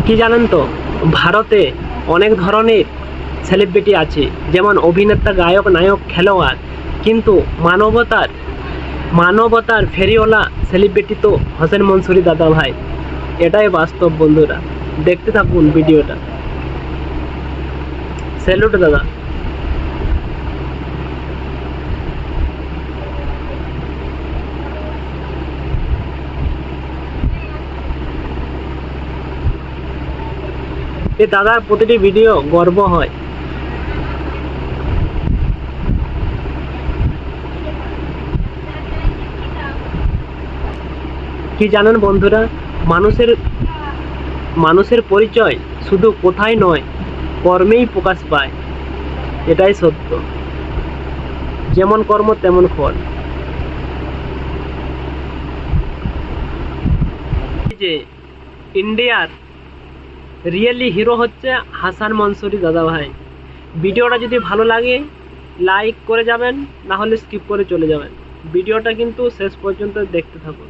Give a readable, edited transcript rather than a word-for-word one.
কি জানেন তো, ভারতে অনেক ধরনের সেলিব্রিটি আছে, যেমন অভিনেতা, গায়ক, নায়ক, খেলোয়াড়। কিন্তু মানবতার মানবতার ফেরিওয়ালা সেলিব্রিটি তো হোসেন মনসুরি দাদা ভাই। এটাই বাস্তব বন্ধুরা, দেখতে থাকুন ভিডিওটা। স্যালুট দাদা। এই দাদার প্রতিটি ভিডিও গর্ব হয়। কি জানেন বন্ধুরা, মানুষের মানুষের পরিচয় শুধু কোথায় নয়, কর্মেই প্রকাশ পায়। এটাই সত্য। যেমন কর্ম তেমন ফল। এই যে ইন্ডিয়ার রিয়েলি হিরো হচ্ছে হাসান মনসুরি দাদা ভাই। ভিডিওটা যদি ভালো লাগে লাইক করে যাবেন, না হলে স্কিপ করে চলে যাবেন। ভিডিওটা কিন্তু শেষ পর্যন্ত দেখতে থাকুন।